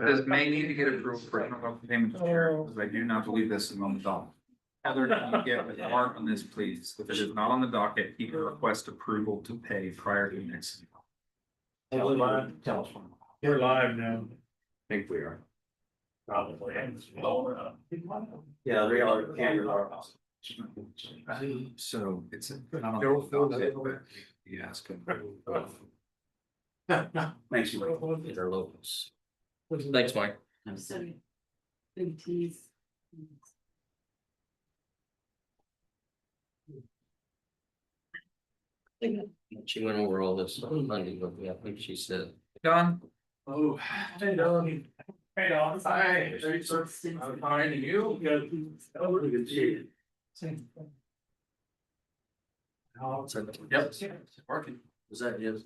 This may need to get approved for interlocal payment to Chair, because I do not believe this is on the docket. Heather, can you get with Mark on this, please? If it is not on the docket, he can request approval to pay prior to the next. Tell us when. We're live now. I think we are. Probably. Yeah, they are, cameras are. So it's not on the docket, but he asked him. Thanks, Mike. They're locals. Thanks, Mike. I'm sorry. Big T's. She went over all this on Monday with me. I think she said. Don? Oh, hey, Don. Hey, Don. Hi. I'm fine, and you? Good. Good to see you. Yep. Working. Was that yes?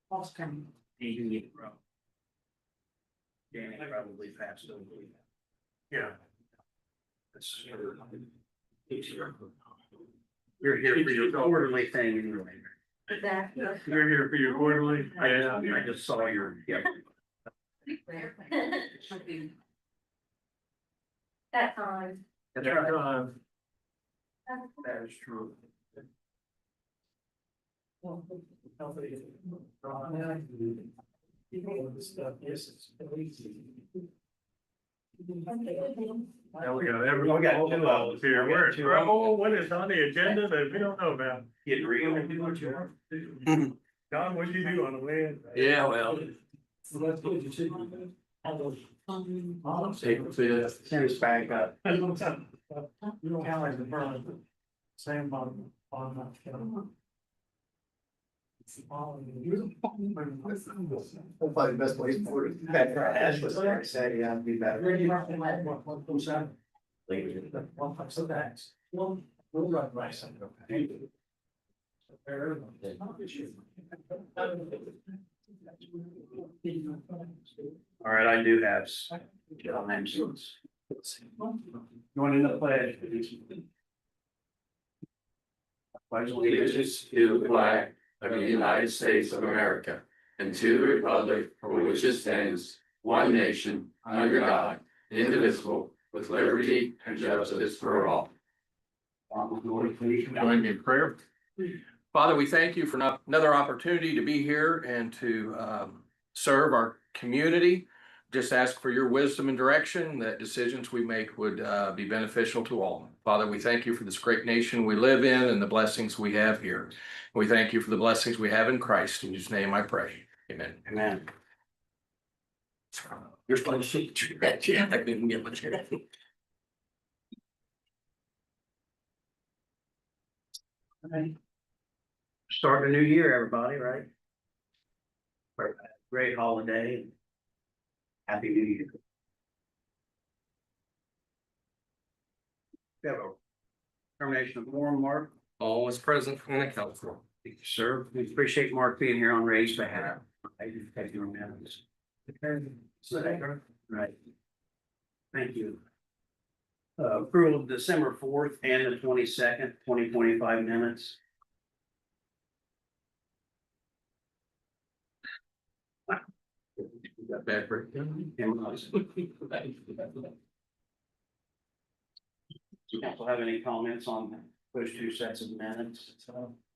Lost coming. Danny probably passed over. Yeah. You're here for your quarterly thing anyway. That. You're here for your quarterly? Yeah, I just saw your, yeah. That's on. That's right. That is true. Now we got everyone, we got two of us here. What is on the agenda that we don't know about? Getting real. Don, what'd you do on the way in? Yeah, well. Take a fifth. Send us back up. Same on. Probably the best place for it. Said, yeah, it'd be better. All right, I do have. You want to pledge? Pledge allegiance to the flag of the United States of America and to the republic for which it stands, one nation, under God, indivisible, with liberty and justice for all. Join me in prayer. Father, we thank you for another opportunity to be here and to serve our community. Just ask for your wisdom and direction that decisions we make would be beneficial to all. Father, we thank you for this great nation we live in and the blessings we have here. We thank you for the blessings we have in Christ. In his name I pray. Amen. Amen. You're supposed to see that. Yeah, I didn't get much here. Start a new year, everybody, right? Great holiday. Happy New Year. We have a termination of quorum, Mark. All is present and accounted for. Thank you, sir. We appreciate Mark being here on Ray's behalf. I do take your minutes. Right. Thank you. Approval of December 4th and the 22nd, 2025 minutes. You got bad break. Do people have any comments on those two sets of minutes?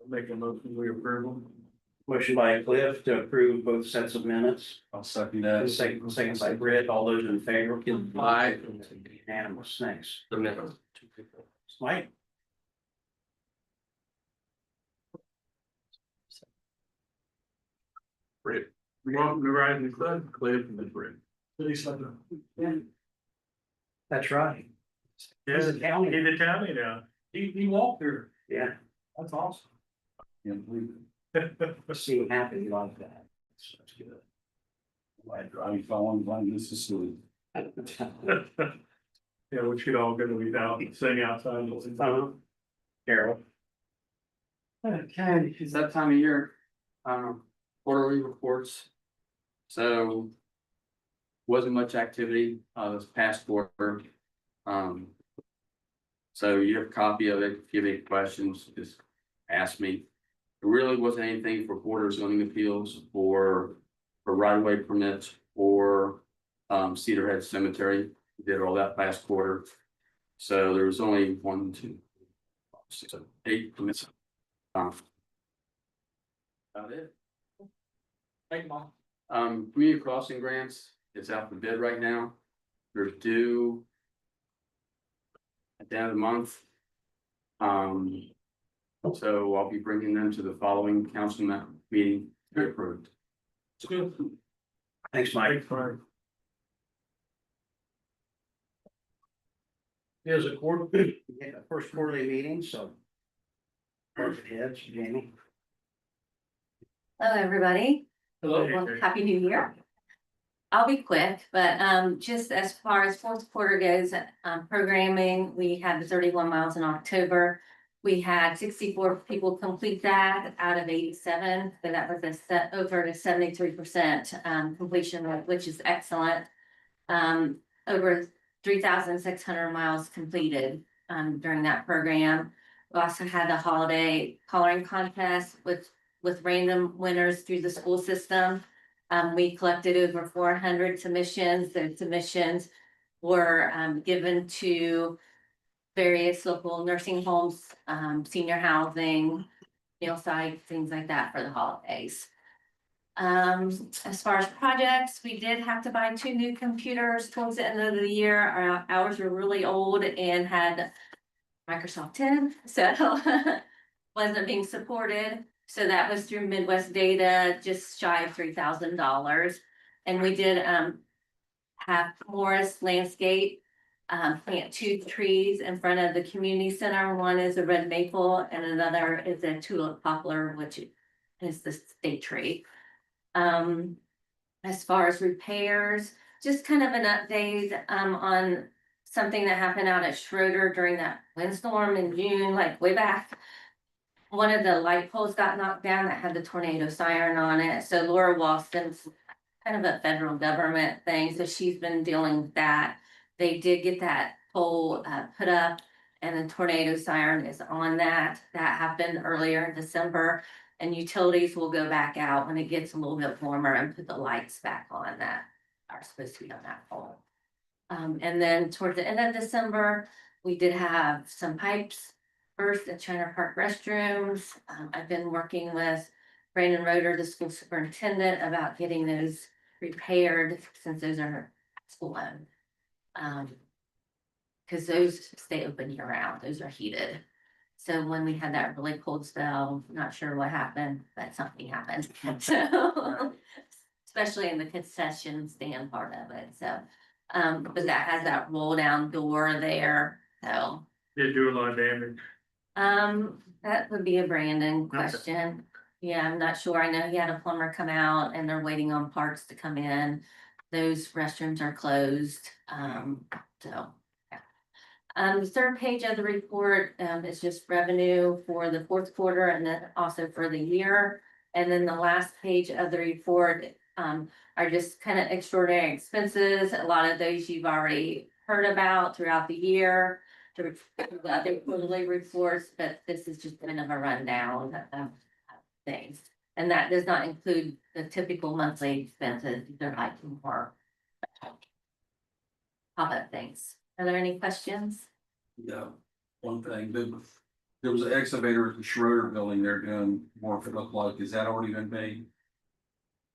Make a motion, we approve them. Motion by Cliff to approve both sets of minutes. I'll second Second by Britt. All those in favor? Aye. Unanimous, thanks. The minute. Mike? Brit. Welcome to Riding the Club, Cliff and the Brit. That's right. Yeah, He's a county. He's a county now. He walked her. Yeah, That's awesome. see him happy like that. That's good. Why driving phone like this is silly. Yeah, we should all go without sitting outside. Carol. Okay, it's that time of year, quarterly reports. So. Wasn't much activity, this past quarter. So you have a copy of it, if you have any questions, just ask me. There really wasn't anything for border zoning appeals or for right-of-way permits or Cedar Head Cemetery. We did all that last quarter. So there was only 1, 2, 6, 7, 8 permits. About it. Thank you, Mom. Community crossing grants, it's out for bid right now. They're due at the end of the month. So I'll be bringing them to the following council meeting to be approved. Thanks, Mike. Here's a quarter. Yeah, first quarterly meeting, so. Perfect heads, Jamie. Hello, everybody. Hello. Well, Happy New Year. I'll be quick, but just as far as fourth quarter goes, programming, we had the 31 miles in October. We had 64 people complete that out of 87, so that was a set over to 73% completion rate, which is excellent. Over 3,600 miles completed during that program. We also had the holiday coloring contest with random winners through the school system. We collected over 400 submissions. Those submissions were given to various local nursing homes, senior housing, meal sites, things like that for the holidays. As far as projects, we did have to buy 2 new computers towards the end of the year. Ours were really old and had Microsoft 10, so wasn't being supported. So that was through Midwest Data, just shy of $3,000. And we did have Morris Landscape plant 2 trees in front of the community center. One is a red maple and another is a tulip poplar, which is the state tree. As far as repairs, just kind of an update on something that happened out at Schroeder during that windstorm in June, like way back. One of the light poles got knocked down that had the tornado siren on it. So Laura Walston's kind of a federal government thing, so she's been dealing with that. They did get that pole put up and the tornado siren is on that. That happened earlier in December. And utilities will go back out when it gets a little bit warmer and put the lights back on that are supposed to be on that pole. And then towards the end of December, we did have some pipes burst at China Park restrooms. I've been working with Brandon Roeder, the school superintendent, about getting those repaired since those are school owned. Because those stay open year round, those are heated. So when we had that really cold spell, not sure what happened, but something happened. So, especially in the concession stand part of it, so. But that has that roll down door there, so. Did do a lot of damage. That would be a Brandon question. Yeah, I'm not sure. I know he had a plumber come out and they're waiting on parts to come in. Those restrooms are closed, so. The third page of the report is just revenue for the fourth quarter and then also for the year. And then the last page of the report are just kind of extraordinary expenses. A lot of those you've already heard about throughout the year. The other quarterly reports, but this is just kind of a rundown of things. And that does not include the typical monthly expenses. They're like more pop-up things. Are there any questions? Yeah, one thing, there was an excavator at the Schroeder building they're doing more, if it looked like, is that already been paid?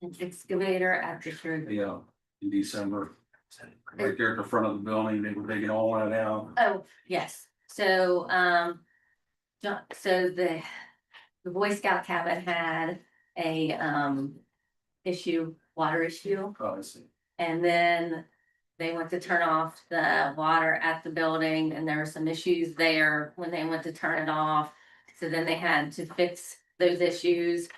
An excavator at the Schroeder. Yeah, in December. Right there at the front of the building, they were taking all that out. Oh, yes, so, so the Boy Scout cabin had a, water issue. Oh, I see. And then they went to turn off the water at the building and there were some issues there when they went to turn it off. So then they had to fix those issues.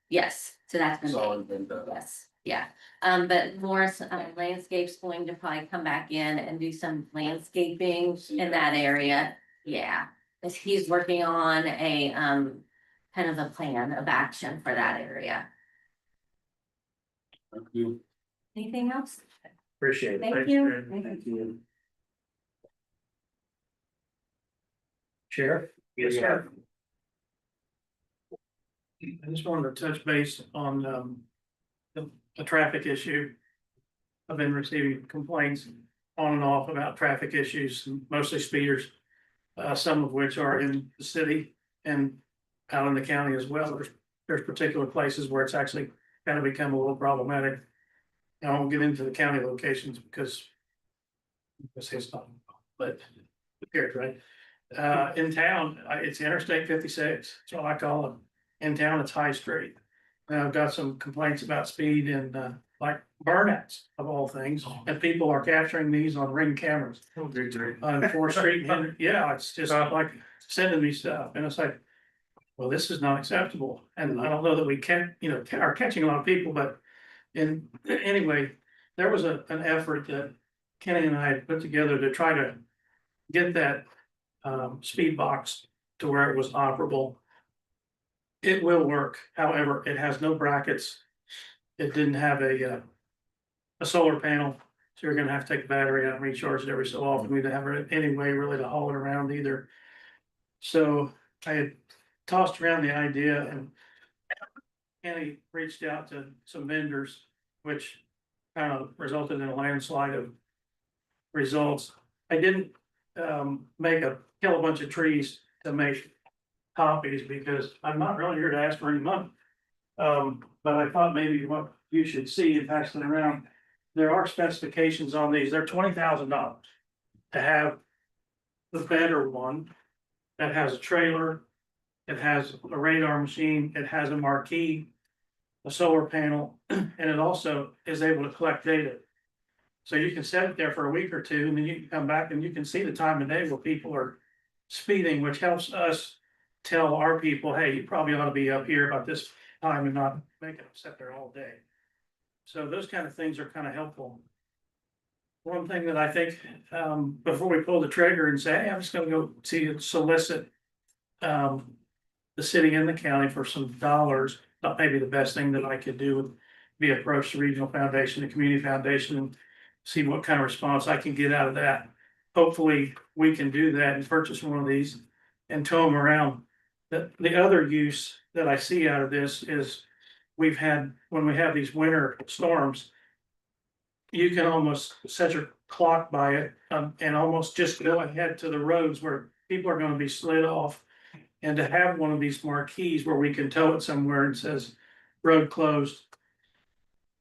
Yes, so that's been. It's already been done. Yes, yeah. But Morris Landscape's going to probably come back in and do some landscaping in that area. Yeah, because he's working on a kind of a plan of action for that area. Thank you. Anything else? Appreciate it. Thank you. Thank you. Sheriff? Yes, sir. I just wanted to touch base on the traffic issue. I've been receiving complaints on and off about traffic issues, mostly speeders. Some of which are in the city and out in the county as well. There's particular places where it's actually kind of become a little problematic. I won't get into the county locations because it's not, but here, right? In town, it's Interstate 56, that's what I call it. In town, it's High Street. And I've got some complaints about speed and like burnouts of all things, and people are capturing these on Ring cameras. On 4th Street, and yeah, it's just like sending me stuff, and it's like, well, this is not acceptable, and I don't know that we can, are catching a lot of people, but anyway, there was an effort that Kenny and I had put together to try to get that speed box to where it was operable. It will work, however, it has no brackets. It didn't have a solar panel, so you're gonna have to take the battery out and recharge it every so often. We didn't have any way really to haul it around either. So I had tossed around the idea, and Kenny reached out to some vendors, which kind of resulted in a landslide of results. I didn't kill a bunch of trees to make copies because I'm not really here to ask for any money. But I thought maybe what you should see in passing around, there are specifications on these. They're $20,000 to have the better one that has a trailer, it has a radar machine, it has a marquee, a solar panel, and it also is able to collect data. So you can set it there for a week or two, and then you can come back and you can see the time of day where people are speeding, which helps us tell our people, hey, you probably ought to be up here about this time and not make it sit there all day. So those kind of things are kind of helpful. One thing that I think, before we pull the trigger and say, hey, I'm just gonna go solicit the city and the county for some dollars, not maybe the best thing that I could do would be approach the regional foundation, the community foundation, and see what kind of response I can get out of that. Hopefully, we can do that and purchase one of these and tow them around. The other use that I see out of this is when we have these winter storms, you can almost set your clock by it, and almost just go ahead to the roads where people are gonna be slid off. And to have one of these marquees where we can tow it somewhere and says, road closed.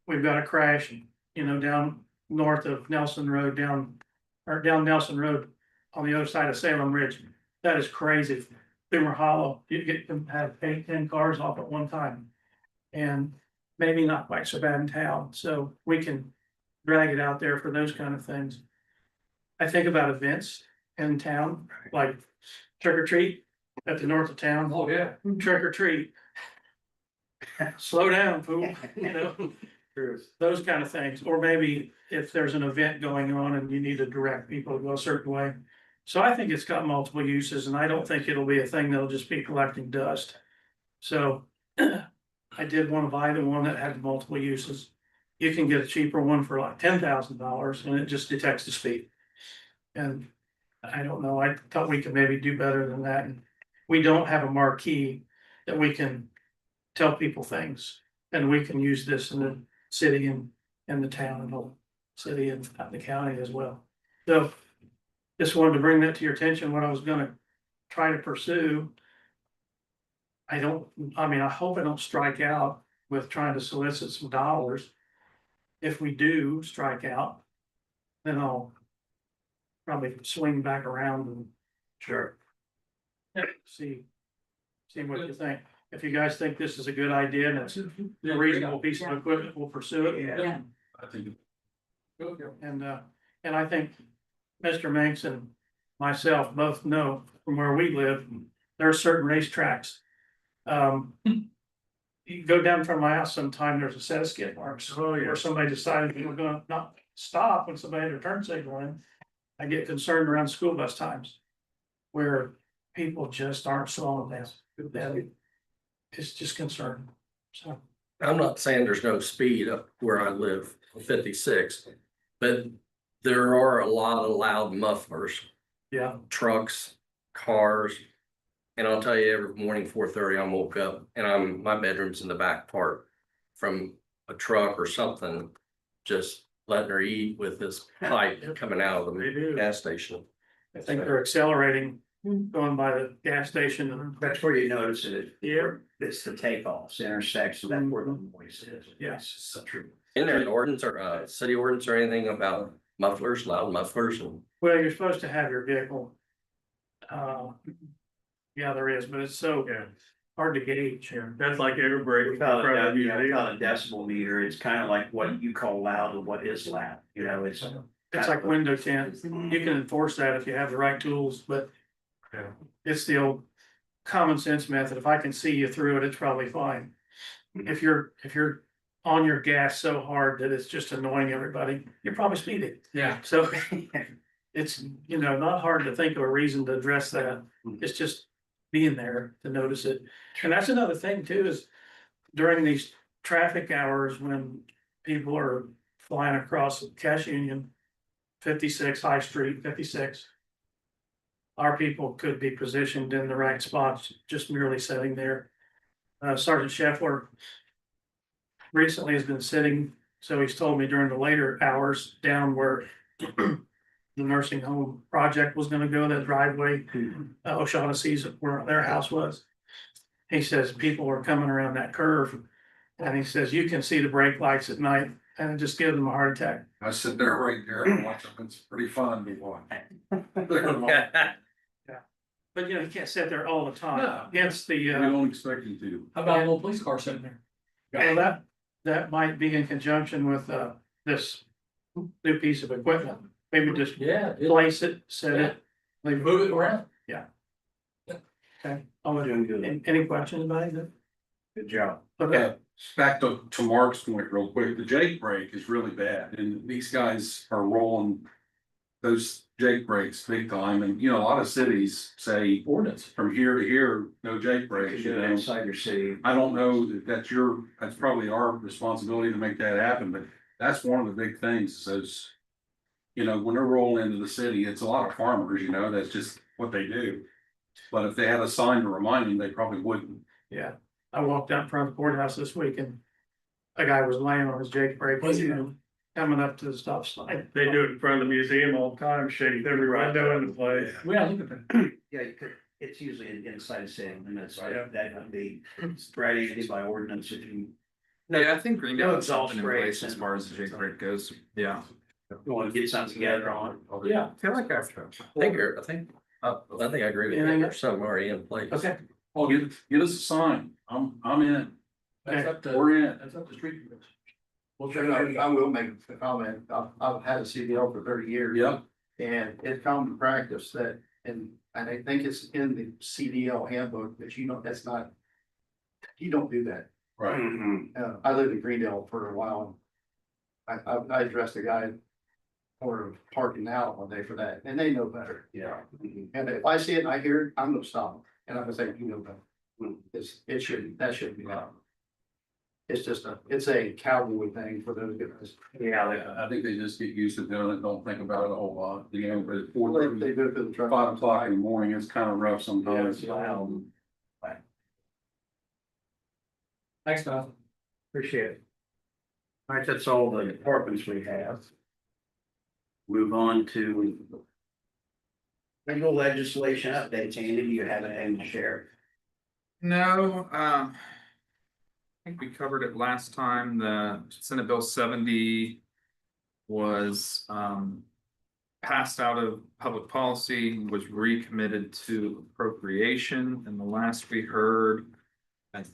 We've got a crash, down north of Nelson Road, down Nelson Road on the other side of Salem Ridge. That is crazy. Boomer Hollow, you get them have 8, 10 cars off at one time. And maybe not quite so bad in town, so we can drag it out there for those kind of things. I think about events in town, like trick or treat at the north of town. Oh, yeah. Trick or treat. Slow down, fool, those kind of things, or maybe if there's an event going on and you need to direct people to go a certain way. So I think it's got multiple uses, and I don't think it'll be a thing that'll just be collecting dust. So I did want to buy the one that had multiple uses. You can get a cheaper one for like $10,000 and it just detects the speed. And I don't know, I thought we could maybe do better than that. And we don't have a marquee that we can tell people things. And we can use this in the city and the town and the city and the county as well. So just wanted to bring that to your attention, what I was gonna try to pursue. I hope I don't strike out with trying to solicit some dollars. If we do strike out, then I'll probably swing back around and Sure. see what you think. If you guys think this is a good idea and it's a reasonable piece of equipment, we'll pursue it. Yeah. I think. And I think Mr. Manx and myself both know from where we live, there are certain racetracks. You go down from my house sometime, there's a set of skid marks. Where somebody decided they were gonna not stop when somebody had a turn signal in. I get concerned around school bus times. Where people just aren't slowing down. It's just concern, so. I'm not saying there's no speed up where I live, 56, but there are a lot of loud mufflers, Yeah, trucks, cars. And I'll tell you, every morning, 4:30, I'm woke up and my bedroom's in the back part from a truck or something, just letting her eat with this pipe coming out of They the do. gas station. I think they're accelerating, going by the gas station and, That's where you notice it. yeah, It's the takeoffs, intersection, that's where the noise is. Yeah. It's so true. Isn't there an ordinance or city ordinance or anything about mufflers, loud mufflers and? well, you're supposed to have your vehicle. Yeah, there is, but it's so hard to gauge. Yeah, that's like air brake. We call it a decibel meter. It's kind of like what you call loud and what is loud, you know, it's. It's like window tint. You can enforce that if you have the right tools, but. It's the old common sense method. If I can see you through it, it's probably fine. If you're on your gas so hard that it's just annoying everybody, you're probably speeding. Yeah. So it's, not hard to think of a reason to address that. It's just being there to notice it. And that's another thing too, is during these traffic hours when people are flying across Cash Union, 56 High Street, 56. Our people could be positioned in the right spots, just merely sitting there. Sergeant Scheffler recently has been sitting, so he's told me during the later hours down where the nursing home project was gonna go, that driveway, O'Shaughnessy's where their house was. He says people were coming around that curve, and he says you can see the brake lights at night, and it just gives them a heart attack. I sit there right there and watch them. It's pretty fun to watch. But you can't sit there all the time No. against the, We don't expect you to. How about a little police car sitting there? well, that might be in conjunction with, this new piece of equipment. Maybe just Yeah. place it, set it. leave Move it around. Okay. I'll let Doing good. any questions about it? Good job. Okay. Back to Mark's point real quick, the Jake brake is really bad and these guys are rolling. Those Jake brakes big time and a lot of cities say Ordinance. from here to here, no Jake You brakes, do it inside your city. I don't know that that's probably our responsibility to make that happen, but that's one of the big things is. When they're rolling into the city, it's a lot of farmers, that's just what they do. But if they had a sign to remind them, they probably wouldn't. Yeah, I walked out in front of the courthouse this week and a guy was laying on his Jake brake, coming up to the stop sign. They do it in front of the museum all the time, shake every window in the place. Yeah, look at that. Yeah, you could, it's usually inside the city limits, Yeah. that would be right easy by ordinance if you. Yeah, I think Greendale No has something in exhaust place brakes as and- far as the Jake brake goes. Yeah. You wanna get something together on. Yeah. I feel like I think I agree with you. There's something already in place. Okay, Oh, get us a sign. I'm in. That's up to, We're in. that's up to street. commission. Well, I will make a comment. I've had a CDL for 30 years. Yep. And it's common practice that, and I think it's in the CDL handbook that that's not. You don't do that. Right. I lived in Greendale for a while. I addressed a guy for parking out one day for that, and they know better. Yeah. And if I see it and I hear it, I'm gonna stop them, and I'm gonna say, you know better. That shouldn't be allowed. It's a cowboy thing for those guys. Yeah, I think they just get used to doing it, don't think about it a whole lot, but at They 4:30, go through the truck. 5 o'clock in the morning, it's kind of rough Yeah, sometimes. it's loud. Thanks, Don. Appreciate it. All right, that's all the departments we have. Move on to. Legal legislation updates, Andy, do you have anything to share? No, I think we covered it last time. The Senate Bill 70 was passed out of public policy, was recommitted to appropriation, and the last we heard at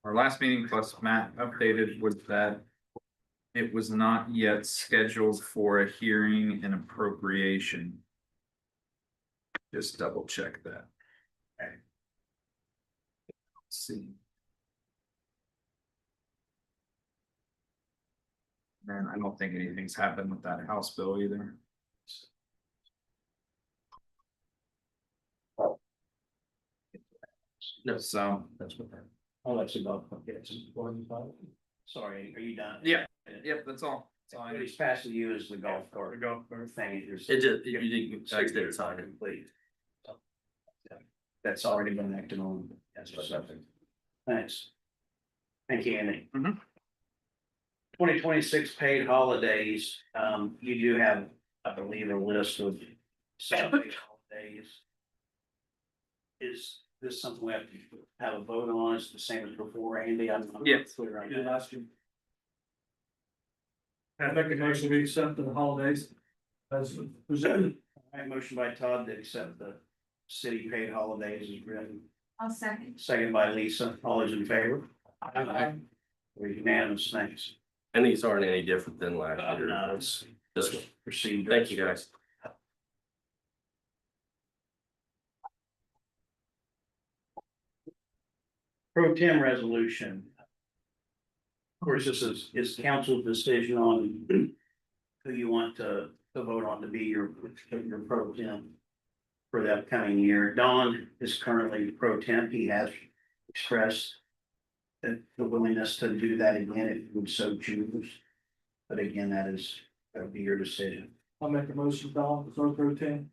our last meeting, plus Matt updated, was that it was not yet scheduled for a hearing and appropriation. Just double check that. Okay. Let's see. And I don't think anything's happened with that House bill either. No. So, That's what that. Oh, that's about, okay, sorry, are you done? yeah, yep, that's all. That's all I What need. he's passed to you is the golf cart. The golf cart. Thing, there's. It just, you didn't, I didn't sign it. Complete. That's already been acted on. That's what's up. Thanks. Thank you, Andy. 2026 paid holidays, you do have, I believe, a list of some paid holidays. Is this something we have to have a vote on? It's the same as before, Andy? I'm not Yes. clear on Yeah, that. last year. I make a motion to accept the holidays. As presented. All right, motion by Todd to accept the city paid holidays is written. I'll second. Second by Lisa. All those in favor? We're unanimous, thanks. And these aren't any different than last year. No, it's This one. proceed. Thank you, guys. Pro tem resolution. Of course, this is council's decision on who you want to vote on to be your pro tem for the upcoming year. Don is currently pro temp. He has expressed the willingness to do that again if you would so choose. But again, that'll be your decision. I'll make a motion, Don, for pro tem.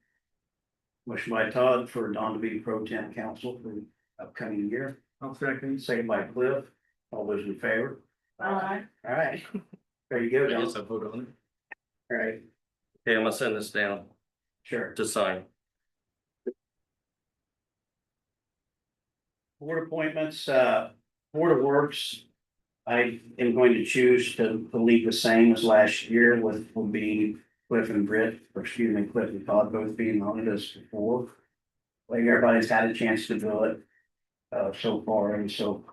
Motion by Todd for Don to be pro temp council for the upcoming year. I'll second. Second by Cliff. All those in favor? Aye. All right. There you go, Don. Yes, I vote on it. All right, Okay, I'm gonna send this down sure. to sign. Board appointments, Board of Works. I am going to choose to leave the same as last year will be Cliff and Britt, or excuse me, Cliff and Todd both being on it as before. Like everybody's had a chance to do it so far, and so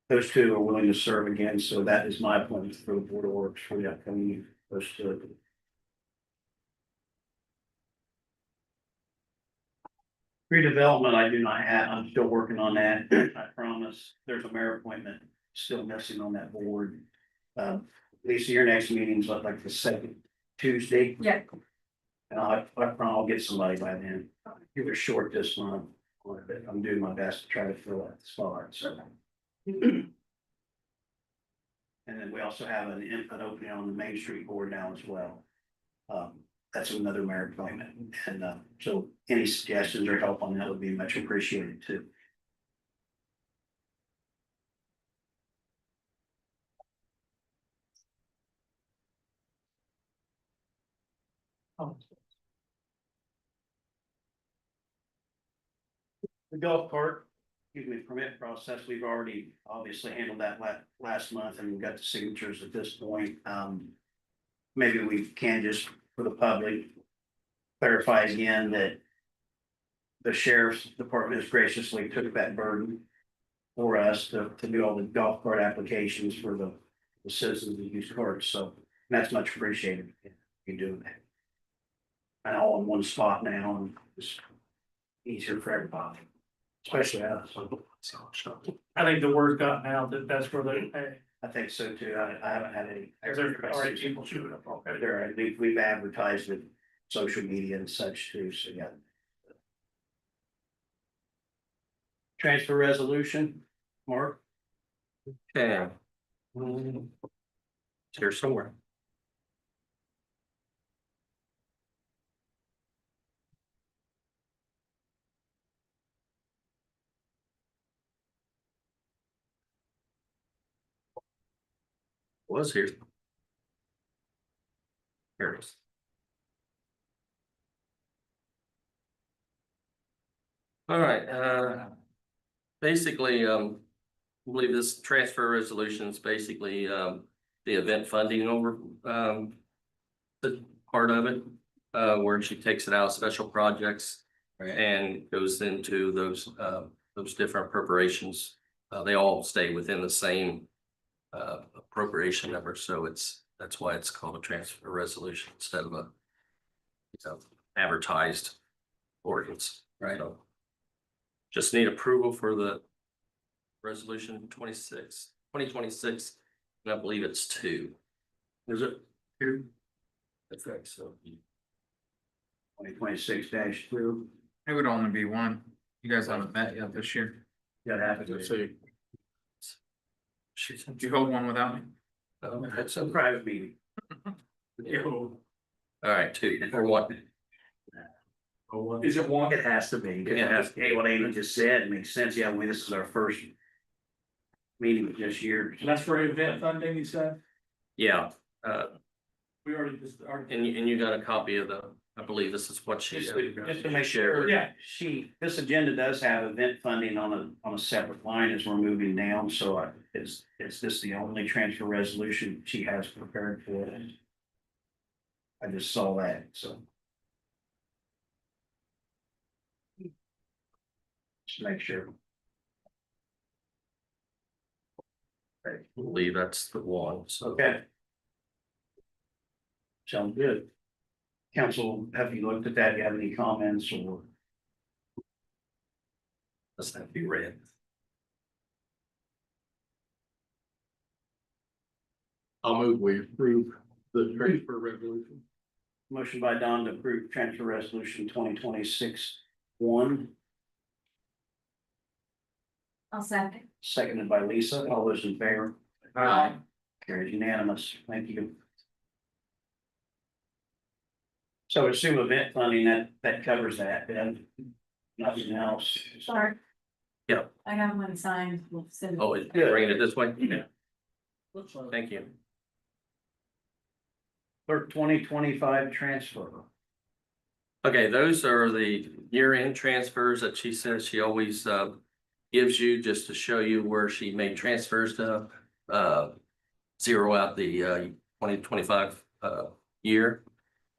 those two are willing to serve again, so that is my appointment for the Board of Works for the upcoming year. Those two. Redevelopment, I do not have, I'm still working on that, I promise, there's a mayor appointment still missing on that board. Lisa, your next meeting's like the second Tuesday. Yeah. And I promise I'll get somebody by then, you were short this month, but I'm doing my best to try to fill that spot, so. And then we also have an input opening on the Main Street Board now as well. That's another mayor appointment, and so any suggestions or help on that would be much appreciated too. The golf cart, excuse me, permit process, we've already obviously handled that last month and we've got the signatures at this point. Maybe we can just, for the public, clarify again that the sheriff's department has graciously took that burden for us to do all the golf cart applications for the citizens that use carts, so that's much appreciated. You doing that. And all in one spot now, and it's easier for everybody, especially us. I think the word gotten out that that's where they pay. I think so too. I haven't had any. There's already people shooting up already. There, we've advertised with social media and such too, so yeah. Transfer resolution, Mark? Okay. It's here somewhere. Was here. Here it is. All right, basically, I believe this transfer resolution is basically, the event funding over, the part of it, where she takes it out of special projects and goes into those different appropriations. They all stay within the same appropriation number, so that's why it's called a transfer resolution instead of a advertised ordinance. Right. So, just need approval for the resolution 2026, and I believe it's 2. Is it 2? Okay, so 2026-2. It would only be one. You guys haven't met yet this year. That happens. Did you hold one without me? That's A private meeting. all right, 2 or 1. Is it one? It has to be. It has to be. Hey, what Amy just said makes sense. Yeah, this is our first meeting this year. And that's for event funding, you said? Yeah, We already just. and you got a copy of I believe this is what she. Just to make sure. Yeah. This agenda does have event funding on a separate line as we're moving down, so is this the only transfer resolution she has prepared for it? I just saw that, so. Just make sure. I believe that's the one, so. Okay. Sounds good. Council, have you looked at that? You have any comments or? Doesn't have to be read. I'll move we approve the transfer resolution. Motion by Don to approve transfer resolution 2026-1, I'll second. seconded by Lisa. All those in favor? Aye. Carries unanimous. Thank you. So assume event funding that covers that, then nothing else. Sorry. Yeah. I got one signed. We'll send it. Oh, Good. bringing it this way? Yeah. Thank you. For 2025 transfer. Okay, those are the year-end transfers that she says she always gives you just to show you where she made transfers to zero out the 2025 year.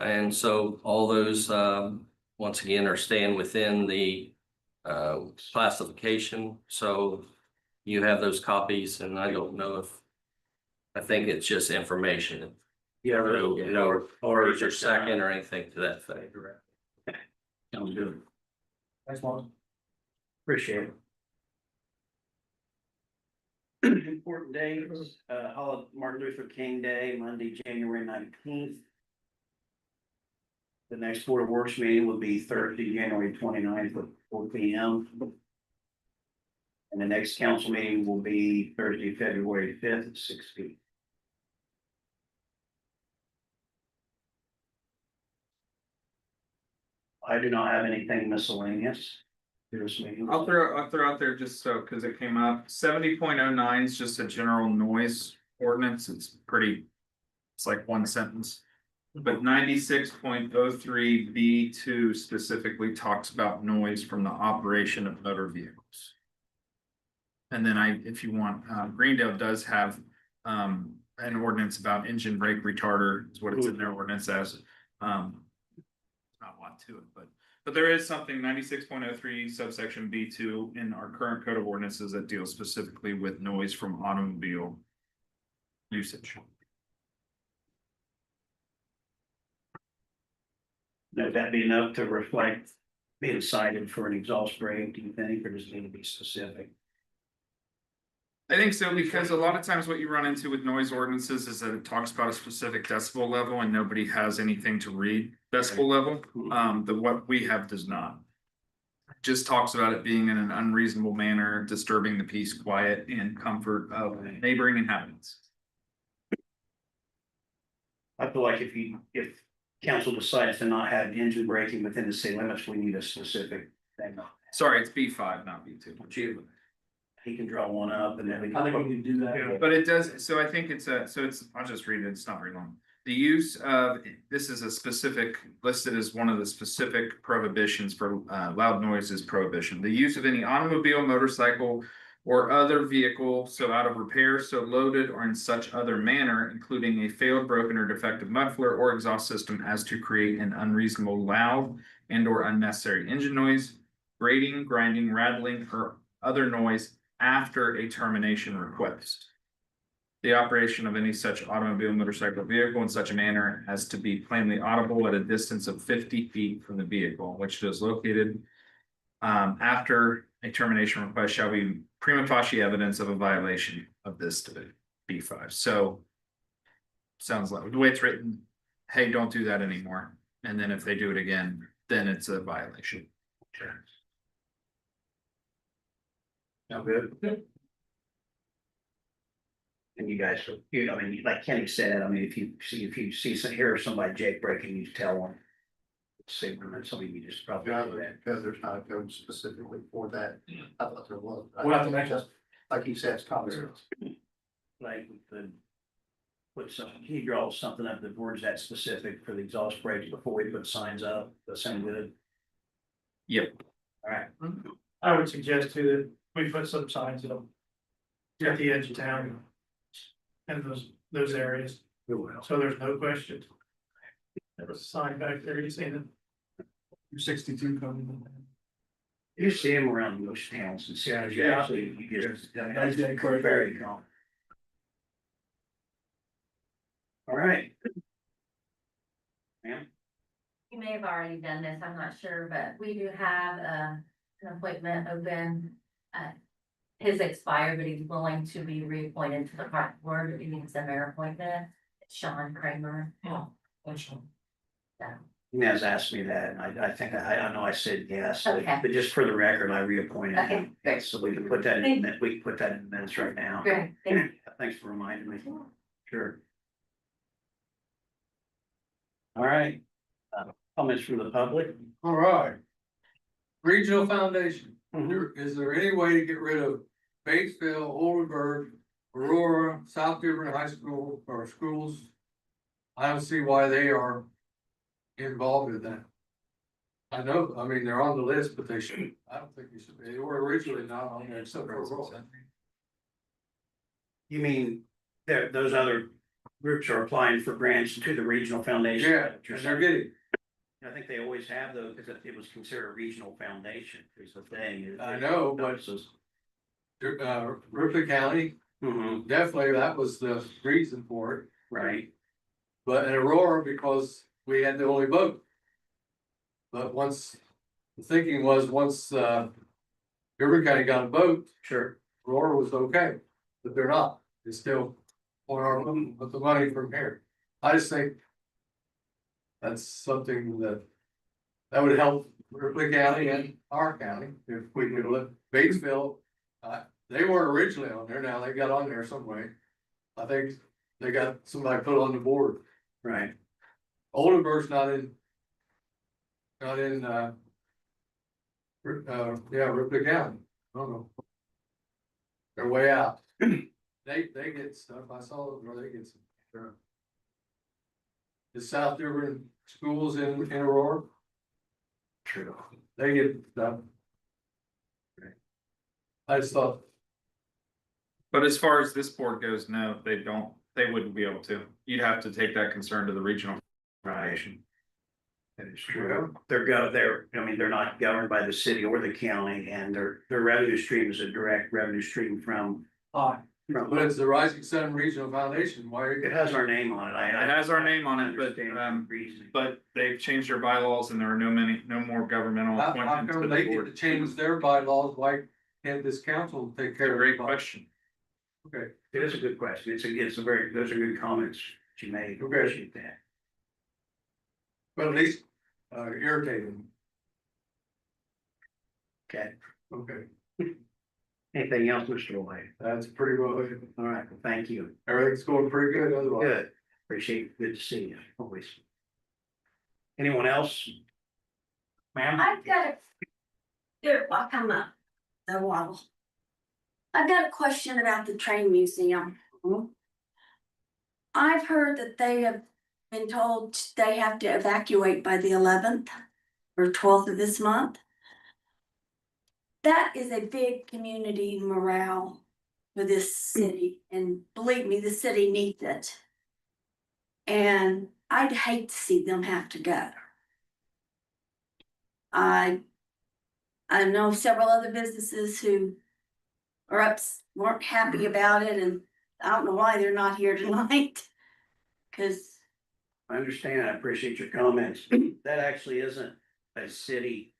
And so all those once again are staying within the classification. So you have those copies, and I don't know if I think it's just information. Yeah, Or is your second or anything to that effect. sounds good. Thanks, Mark. Appreciate it. Important days, Martin Luther King Day, Monday, January 19th. The next Board of Works meeting will be Thursday, January 29th at 4 p.m. And the next council meeting will be Thursday, February 5th at 6 p.m. I do not have anything miscellaneous. This meeting. I'll throw out there just so, cause it came up, 70.09 is just a general noise ordinance, it's like one sentence. But 96.03 B2 specifically talks about noise from the operation of motor vehicles. And then if you want, Greendale does have an ordinance about engine brake retarder, is what it's in their ordinance as. Not a lot to it, but there is something 96.03 subsection B2 in our current code of ordinances that deals specifically with noise from automobile usage. Would that be enough to reflect being cited for an exhaust brake, do you think, or does it need to be specific? I think so, because a lot of times what you run into with noise ordinances is that it talks about a specific decibel level and nobody has anything to read decibel level. What we have does not. It just talks about it being in an unreasonable manner, disturbing the peace, quiet, and comfort of neighboring inhabitants. I feel like if council decides to not have engine braking within the city limits, we need a specific thing. Sorry, it's B5, not B2. He can draw one up and then we I think we can. can do that. But it does, so I think I'll just read it, it's not very long. The use of, this is a specific, listed as one of the specific prohibitions for loud noises prohibition. The use of any automobile, motorcycle, or other vehicle so out of repair, so loaded, or in such other manner, including a failed, broken, or defective muffler or exhaust system as to create an unreasonable loud and or unnecessary engine noise, grating, grinding, rattling, or other noise after a termination request. The operation of any such automobile, motorcycle, vehicle in such a manner as to be plainly audible at a distance of 50 feet from the vehicle, which is located after a termination request shall be prima facie evidence of a violation of this to B5. So sounds like the way it's written, hey, don't do that anymore. And then if they do it again, then it's a violation. Sound good? And you guys, I mean, like Kenny said, I mean, if you hear somebody Jake breaking, you tell them. See, when somebody you just probably. Because there's not a code specifically for that. I thought there was. We'll have to make that. Like he says, common sense. Like the put some, can you draw something up that words that specific for the exhaust brakes before we put signs up? That sound good? Yep. All right. I would suggest too that we put some signs up. At the edge of town. And those areas, We will. so there's no question. There was a sign back there, you seen it? 62 coming in. You see them around most towns and cities, Yeah. actually, you just, that's very common. All right. Ma'am, You may have already done this, I'm not sure, but we do have an appointment open. His expired, but he's willing to be reappointed to the park board if he needs a mayor appointment. It's Sean Kramer. Oh, that's Sean. So, you guys asked me that, and I think, I know I said yes, Okay. but just for the record, I reappointed Okay, him. great. So we can put that in, we can put that in the minutes right now. Great, thank you. Thanks for reminding me. Sure. All right. Comments from the public? All right. Regional Foundation, Mhm. is there any way to get rid of Batesville, Oldenburg, Aurora, South Dearborn High School or schools? I don't see why they are involved in that. I know, I mean, they're on the list, but they should, I don't think they should be, they were originally not on there except for Aurora. You mean, there, those other groups are applying for grants to the regional foundation? Yeah, and they're getting, I think they always have those, because it was considered a regional foundation, is the thing. I know, but Ripley County, Mhm, definitely that was the reason for it. right, But in Aurora, because we had the only boat. But once, the thinking was, once, Dearborn County got a boat, sure. Aurora was okay, but they're not, they still want our, with the money from here. I just think. That's something that would help Ripley County and our county, if we could live, Batesville. They weren't originally on there, now they got on there some way. I think they got somebody put on the board. Right, Oldenburg's not in. Ripley County, I don't know. They're way out. They get stuff, I saw where they get some. Sure. The South Dearborn schools in Aurora, true. they get stuff. I just thought, But as far as this board goes, no, they wouldn't be able to. You'd have to take that concern to the regional foundation. That is true. They're, I mean, they're not governed by the city or the county, and their revenue stream is a direct revenue stream from. but it's the Rising Sun Regional Foundation, why? It has our name on it, It has our name on it, but, understand the reason. but they've changed their bylaws and there are no more governmental How appointments to come the they get to board. change their bylaws, why can't this council take It's care a of it? great question. Okay, It is a good question. It's a very, those are good comments that you made. Okay. Appreciate that. but at least, irritating, Okay. okay, Anything else, Mr. White? that's pretty well, All right, well, thank you. everything's going pretty good otherwise. Good. Appreciate it. Good to see you, always. Anyone else? Ma'am? I've got a. Here, I'll come up. A while. I've got a question about the train museum. I've heard that they have been told they have to evacuate by the 11th or 12th of this month. That is a big community morale for this city, and believe me, the city needs it. And I'd hate to see them have to go. I know several other businesses who weren't happy about it, and I don't know why they're not here tonight. Cause, I understand. I appreciate your comments. That actually isn't a city.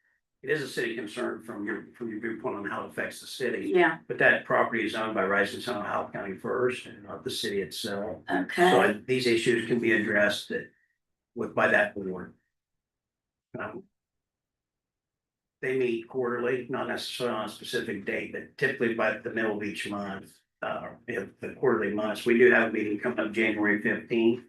It is a city concern from your viewpoint on how it affects the city. yeah, But that property is owned by Rising Sun of Howell County first, and not the city itself. okay, So these issues can be addressed by that board. They meet quarterly, not necessarily on a specific date, but typically by the middle of each month, the quarterly months. We do have a meeting coming up January 15th.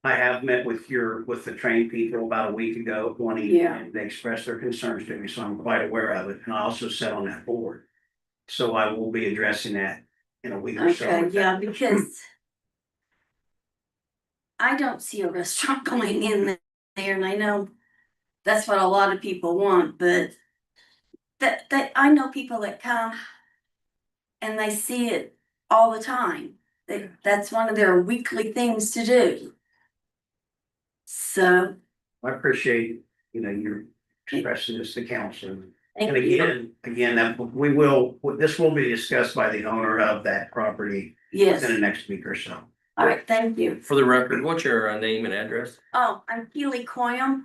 I have met with the train people about a week ago, one evening, Yeah. and they expressed their concerns to me, so I'm quite aware of it, and I also sat on that board. So I will be addressing that in a week or so. okay, yeah, because I don't see a restaurant going in there, and I know that's what a lot of people want, but that I know people that come and they see it all the time. That's one of their weekly things to do. So, I appreciate, your expressing this to council. And thank you. again, that this will be discussed by the owner of that property Yes, in the next week or so. all right, thank you. For the record, what's your name and address? Oh, I'm Keely Coyam.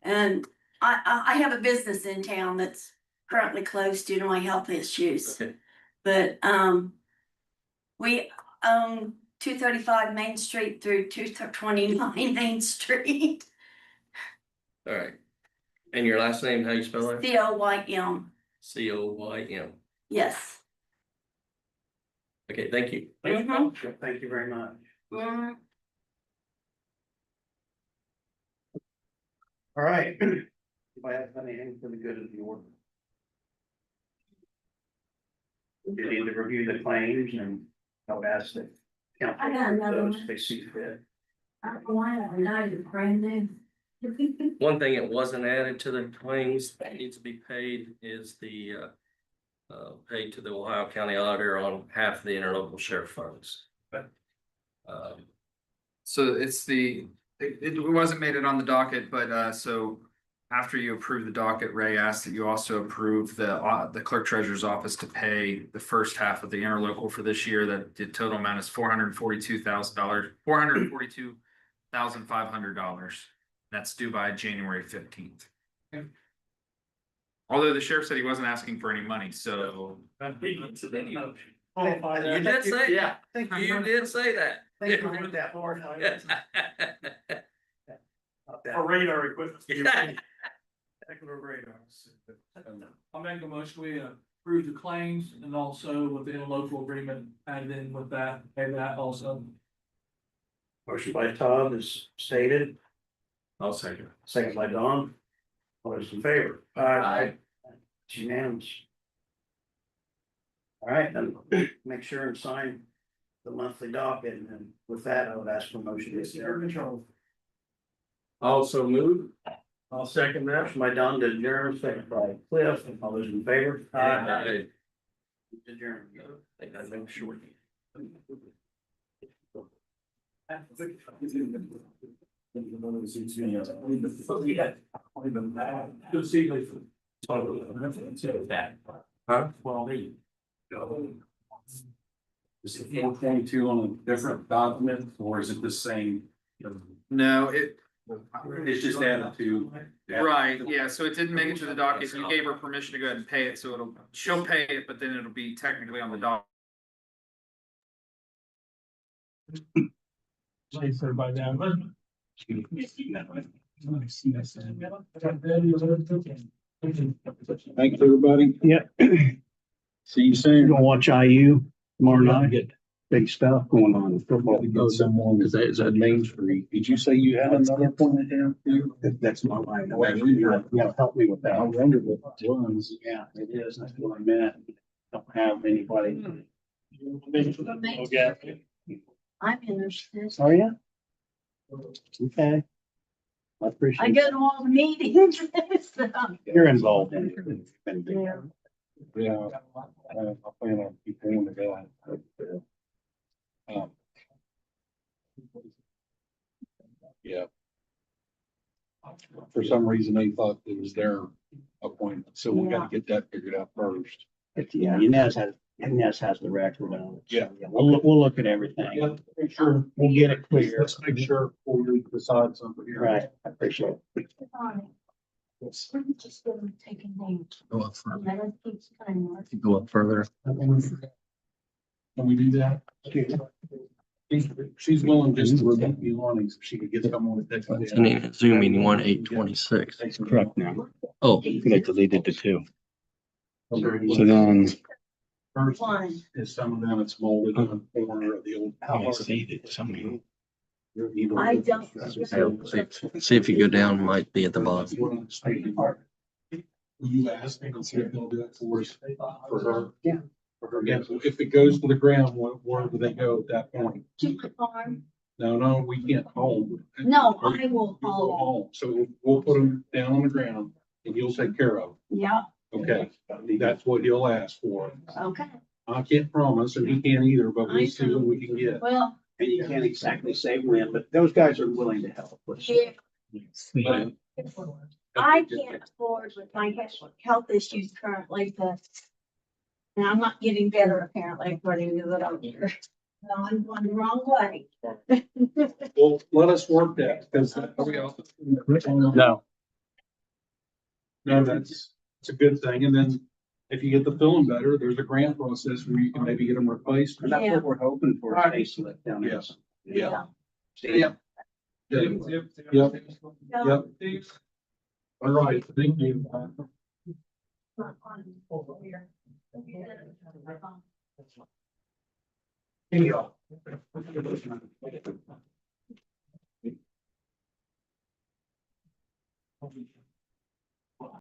And I have a business in town that's currently closed due to my health issues. Okay. But, we own 235 Main Street through 229 Main Street. All right. And your last name, how you spell that? COYM, COYM. yes. Okay, thank you. Mhm. Thank you very much. Mm. All right. If I have anything for the good of the order. We need to review the claims and I'll ask the council. I got another those one. They see fit. I don't know why I know it's brand new. One thing that wasn't added to the claims that needs to be paid is the paid to the Ohio County Auditor on half of the interlocal share funds. So it's it wasn't made it on the docket, but so after you approve the docket, Ray asked that you also approve the clerk treasurer's office to pay the first half of the interlocal for this year. That the total amount is $442,500. That's due by January 15th. Although the sheriff said he wasn't asking for any money, so. You You did say, yeah, you did say that. Thank you for that, Lord. For radar equipment. Yeah. Regular radars. I'll make a motion, we approve the claims and also with the interlocal agreement added in with that, pay that also. Motion by Todd is stated, I'll second. second by Don. All those in favor? Aye. It's unanimous. All right, then make sure and sign the monthly docket, and then with that, I would ask for motion to adjourn. Also move. I'll second that. Motion by Don to adjourn, second by Cliff, all those in favor? Aye. Adjourn. I think I know sure. Good see you. Huh? Well, Is it 422 on a different document or is it the same? No, It's just added to. right, yeah, so it didn't make it to the docket. You gave her permission to go ahead and pay it, so she'll pay it, but then it'll be technically on the docket. Thanks, everybody down. Thanks, everybody. Yeah. See you soon. Gonna watch IU tomorrow night. Get big stuff going on in football. Go someone, is that Main Street? Did you say you had another appointment down too? That's not right. Yeah, help me with that. I wonder what it was. Yeah, it is. That's what I meant. Don't have anybody. I'm interested. Oh, yeah? Okay. I appreciate. I go to all the meetings. You're involved in it. Yeah. Yeah. I plan on keep going to go. Yeah. For some reason, they thought it was their appointment, so we gotta get that figured out first. Yeah, Inez has the record on it. Yeah. We'll look at everything. Make sure. We'll get it clear. Let's make sure before we decide something here. Right, I appreciate it. Just gonna take a name. Go up further. Never keeps time. Go up further. Can we do that? She's willing just to remove the awnings if she could get someone to take it. I need Zoom meeting 1/8/26. That's correct now. Oh. They deleted the two. So then. First One. is some of them, it's molded in the corner of the old. I see that some- I don't. See if you go down, might be at the bottom. You asked me to see if they'll do it for us, for her. Yeah. For her, yeah, so if it goes to the ground, where do they go at that point? To the farm. No, we can't hold. No, I will We'll haul. haul. So we'll put them down on the ground and you'll take care of Yeah, them. Okay, that's what he'll ask for. okay, I can't promise and he can't either, but we'll see what we can get. well, And you can't exactly say when, but those guys are willing to help. yeah, But- I can't afford with my health issues currently to. And I'm not getting better apparently according to the doctor. No, I'm going the wrong way. Well, let us work that, because. No. No, it's a good thing. And then if you get the feeling better, there's a grant process where you can maybe get them replaced. And that's what we're hoping for, a facelift down there. Yes. Yeah. Yep. Yep. Yep. All right, thank you.